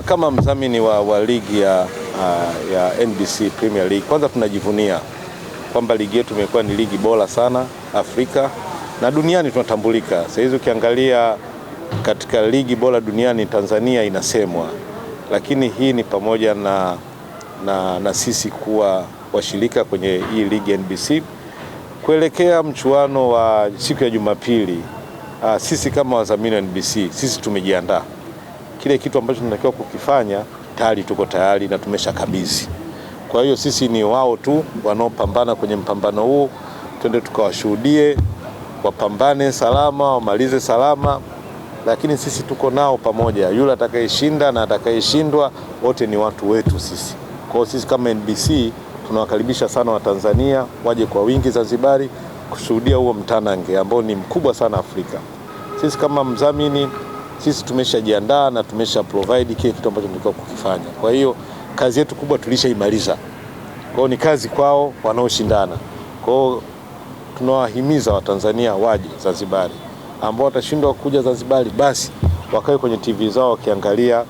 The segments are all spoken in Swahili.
Kama mdhamini wa ligi ya NBC Premier League, kwanza tunajivunia kwamba ligi yetu imekuwa ni ligi bora sana Afrika na duniani tunatambulika. Sasa hizi ukiangalia katika ligi bora duniani Tanzania inasemwa, lakini hii ni pamoja na sisi kuwa washirika kwenye hii ligi NBC kuelekea mchuano wa siku ya Jumapili. Sisi kama wadhamini wa NBC sisi tumejiandaa. Kile kitu ambacho tunatakiwa kukifanya tayari tuko tayari na tumeshakabidhi. Kwa hiyo sisi ni wao tu wanaopambana kwenye mpambano huu, twende tukawashuhudie, wapambane salama, wamalize salama, lakini sisi tuko nao pamoja. Yule atakayeshinda na atakayeshindwa wote ni watu wetu sisi. Kwa hiyo sisi kama NBC tunawakaribisha sana Watanzania waje kwa wingi Zanzibari kushuhudia huo mtanange ambao ni mkubwa sana Afrika. Sisi kama mdhamini sisi tumeshajiandaa na tumesha provide kile kitu ambacho tunataka kukifanya. Kwa hiyo kazi yetu kubwa tulishaimaliza. Kwa hiyo ni kazi kwao wanaoshindana. Kwa hiyo tunawahimiza Watanzania waje Zanzibari. Ambao watashindwa kuja Zanzibari basi wakae kwenye TV zao wakiangalia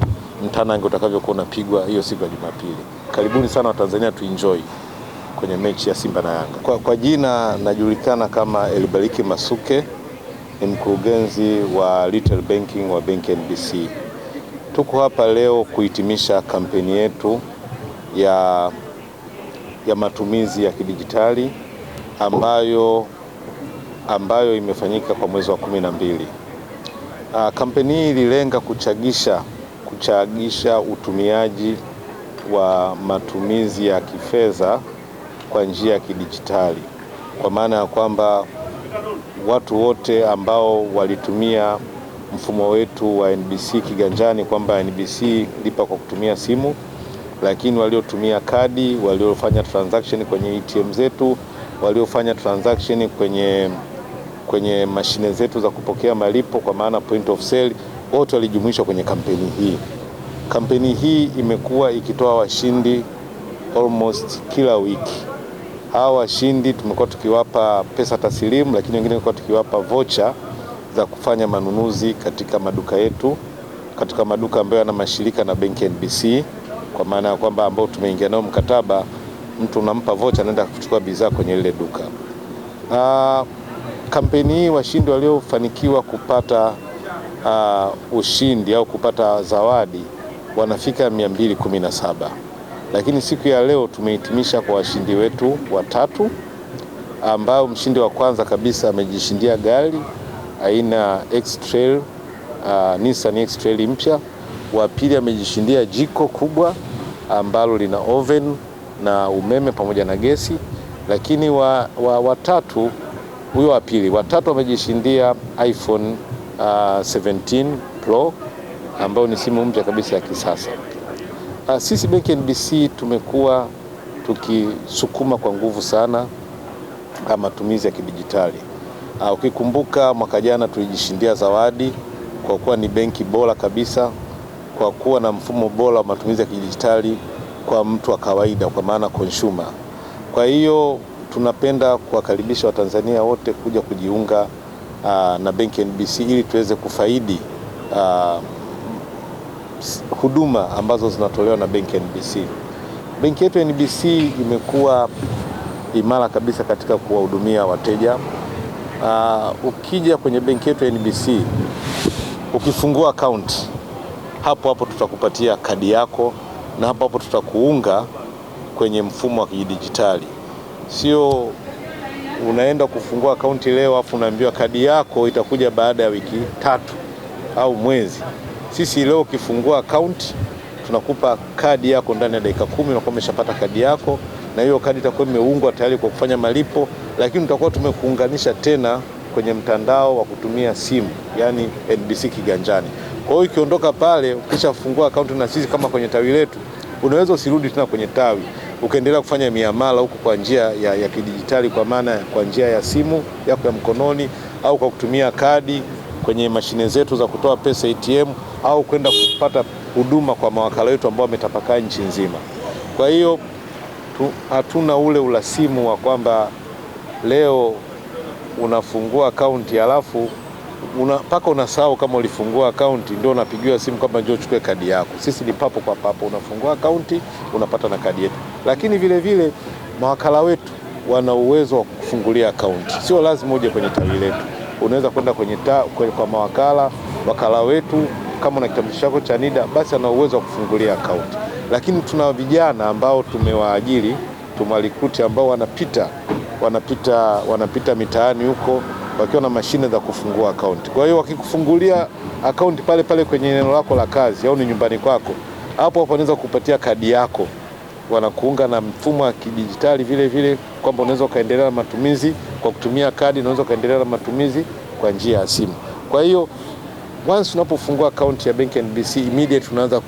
mtanange utakavyokuwa unapigwa hiyo siku ya Jumapili. Karibuni sana Watanzania tuenjoy kwenye mechi ya Simba na Yanga. Kwa jina najulikana kama Elibariki Masuke, ni mkurugenzi wa Retail Banking wa Benki NBC. Tuko hapa leo kuhitimisha kampeni yetu ya matumizi ya kidijitali ambayo imefanyika kwa mwezi wa 12. Kampeni hii ililenga kuchagisha utumiaji wa matumizi ya kifedha kwa njia ya kidijitali, kwa maana ya kwamba watu wote ambao walitumia mfumo wetu wa NBC kiganjani, kwamba NBC lipa kwa kutumia simu, lakini waliotumia kadi, waliofanya transaction kwenye ATM zetu, waliofanya transaction kwenye mashine zetu za kupokea malipo kwa maana point of sale, wote walijumuishwa kwenye kampeni hii. Kampeni hii imekuwa ikitoa washindi almost kila wiki. Hawa washindi tumekuwa tukiwapa pesa taslimu, lakini wengine tumekuwa tukiwapa voucher za kufanya manunuzi katika maduka yetu, katika maduka ambayo yana mashirika na Benki NBC, kwa maana ya kwamba ambao tumeingia nao mkataba, mtu unampa voucher anaenda kuchukua bidhaa kwenye ile duka. Kampeni hii washindi waliofanikiwa kupata ushindi au kupata zawadi wanafika 217. Lakini siku ya leo tumehitimisha kwa washindi wetu watatu, ambao mshindi wa kwanza kabisa amejishindia gari aina X-Trail, Nissan X-Trail mpya. Wa pili amejishindia jiko kubwa ambalo lina oven na umeme pamoja na gesi. Lakini watatu huyo wa pili, watatu amejishindia iPhone 17 Pro ambao ni simu mpya kabisa ya kisasa. Sisi Benki NBC tumekuwa tukisukuma kwa nguvu sana matumizi ya kidijitali. Ukikumbuka mwaka jana tulijishindia zawadi kwa kuwa ni benki bora kabisa, kwa kuwa na mfumo bora wa matumizi ya kidijitali kwa mtu wa kawaida, kwa maana consumer. Kwa hiyo tunapenda kuwakaribisha Watanzania wote kuja kujiunga na Benki NBC ili tuweze kufaidi huduma ambazo zinatolewa na Benki NBC. Benki yetu NBC imekuwa imara kabisa katika kuwahudumia wateja. Ukija kwenye benki yetu NBC, ukifungua account, hapo tutakupatia kadi yako na hapo tutakuunga kwenye mfumo wa kidijitali. Sio unaenda kufungua account leo afu unaambiwa kadi yako itakuja baada ya wiki 3 au mwezi. Sisi leo ukifungua account tunakupa kadi yako ndani ya dakika 10 unakuwa umeshapata kadi yako, na hiyo kadi itakuwa imeungwa tayari kwa kufanya malipo, lakini tutakuwa tumekuunganisha tena kwenye mtandao wa kutumia simu, yani NBC kiganjani. Kwa hiyo ukiondoka pale ukishafungua account na sisi kama kwenye tawi letu, unaweza usirudi tena kwenye tawi, ukaendelea kufanya miamala huko kwa njia ya kidijitali, kwa maana kwa njia ya simu yako ya mkononi au kwa kutumia kadi kwenye mashine zetu za kutoa pesa ATM, au kwenda kupata huduma kwa mawakala wetu ambao wametapakaa nchi nzima. Kwa hiyo hatuna ule urasimu wa kwamba leo unafungua akaunti alafu mpaka unasahau kama ulifungua akaunti, ndio unapigiwa simu kama njoo uchukue kadi yako. Sisi ni papo kwa papo, unafungua akaunti unapata na kadi yetu. Lakini vile vile mawakala wetu wana uwezo wa kufungulia akaunti, sio lazima uje kwenye tawi letu. Unaweza kwenda kwa wakala wetu, kama una kitambulisho chako cha NIDA basi ana uwezo wa kufungulia akaunti. Lakini tuna vijana ambao tumewaajiri, tumalikuti ambao wanapita mitaani huko wakiwa na mashine za kufungua akaunti. Kwa hiyo wakikufungulia akaunti pale pale kwenye eneo lako la kazi au ni nyumbani kwako, hapo wanaweza kukupatia kadi yako, wanakuunga na mfumo wa kidijitali vile vile, kwamba unaweza kaendelea na matumizi kwa kutumia kadi, unaweza kaendelea na matumizi kwa njia ya simu. Kwa hiyo once unapofungua akaunti ya benki NBC, immediate tunaanza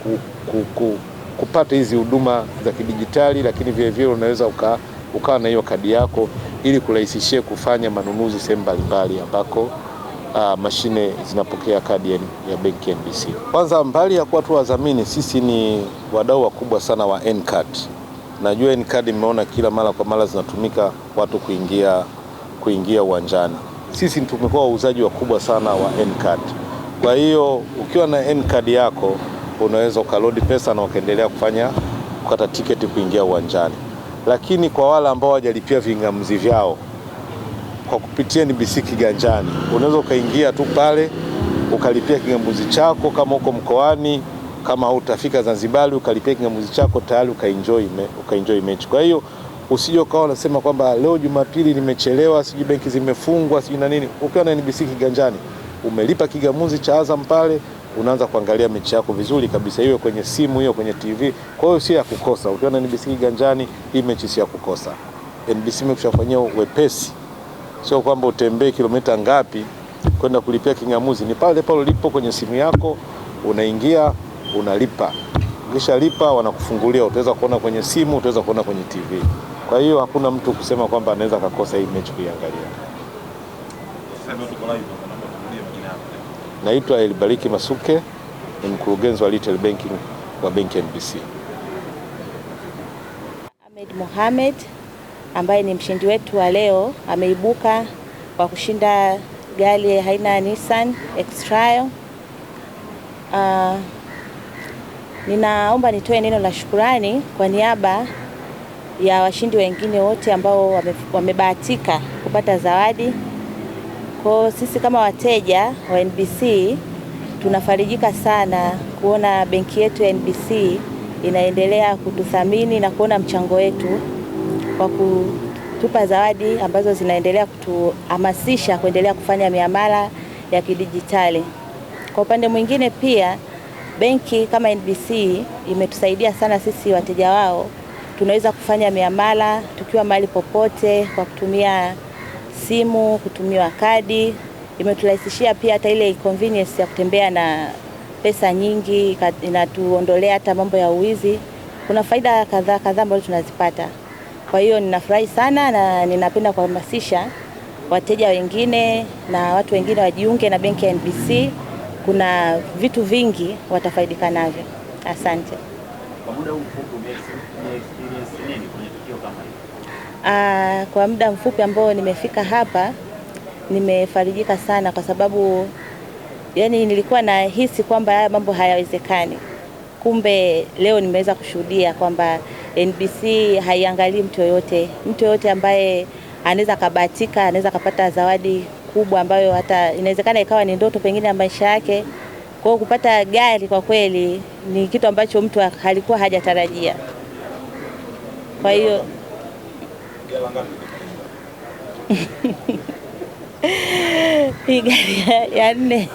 kupata hizi huduma za kidijitali, lakini vile vile unaweza ukawa na hiyo kadi yako ili kurahisishia kufanya manunuzi sehemu mbalimbali ambako mashine zinapokea kadi ya benki NBC. Kwanza, mbali ya kuwa tu wadhamini, sisi ni wadau wakubwa sana wa N-card. Najua N-card imeona kila mara kwa mara zinatumika watu kuingia uwanjani. Sisi tumekuwa wauzaji wakubwa sana wa N-card. Kwa hiyo ukiwa na N-card yako unaweza ukalodi pesa na ukaendelea kukata tiketi kuingia uwanjani. Lakini kwa wale ambao hawajalipia vingamuzi vyao, kwa kupitia NBC Kiganjani, unaweza ukaingia tu pale ukalipia kingamuzi chako. Kama uko mkoani, kama hutafika Zanzibar, ukalipia kingamuzi chako tayari ukaenjoy mechi. Kwa hiyo usije ukawa unasema kwamba leo Jumapili nimechelewa, sijui benki zimefungwa, sijui na nini. Ukiwa na NBC Kiganjani, umelipa kingamuzi cha Azam pale, unaanza kuangalia mechi yako vizuri kabisa, hiyo kwenye simu, hiyo kwenye TV. Kwa hiyo si ya kukosa. Ukiwa na NBC Kiganjani, hii mechi si ya kukosa. NBC imekushafanyia wepesi. Sio kwamba utembee kilomita ngapi kwenda kulipia kingamuzi, ni pale pale ulipo kwenye simu yako, unaingia unalipa. Kisha lipa wanakufungulia, utaweza kuona kwenye simu, utaweza kuona kwenye TV. Kwa hiyo hakuna mtu kusema kwamba anaweza kukosa hii mechi kuiangalia. Naitwa Elibariki Masuke, ni mkurugenzi wa retail banking wa benki NBC. Ahmed Mohamed ambaye ni mshindi wetu wa leo ameibuka kwa kushinda gari aina ya Nissan X-Trail. Ninaomba nitoe neno la shukrani kwa niaba ya washindi wengine wote ambao wamebahatika kupata zawadi. Kwa sisi kama wateja wa NBC tunafarijika sana kuona benki yetu ya NBC inaendelea kututhamini na kuona mchango wetu kwa kutupa zawadi ambazo zinaendelea kutuhamasisha kuendelea kufanya miamala ya kidijitali. Kwa upande mwingine pia benki kama NBC imetusaidia sana sisi wateja wao, tunaweza kufanya miamala tukiwa mahali popote kwa kutumia simu, kutumia kadi. Imeturahisishia pia hata ile convenience ya kutembea na pesa nyingi, inatuondolea hata mambo ya uwizi. Kuna faida kadhaa ambazo tunazipata. Kwa hiyo ninafurahi sana na ninapenda kuhamasisha wateja wengine na watu wengine wajiunge na benki ya NBC. Kuna vitu vingi watafaidika navyo. Asante. Kwa muda mfupi experience nini kwenye tukio kama hili? Kwa muda mfupi ambao nimefika hapa nimefarijika sana, kwa sababu yani nilikuwa nahisi kwamba haya mambo hayawezekani. Kumbe leo nimeweza kushuhudia kwamba NBC haiangalii mtu yoyote ambaye anaweza kabahatika, anaweza kupata zawadi kubwa ambayo hata inawezekana ikawa ni ndoto pengine ya maisha yake. Kwa kupata gari kwa kweli ni kitu ambacho mtu halikuwa hajatarajia. Kwa hiyo hii gari ya 4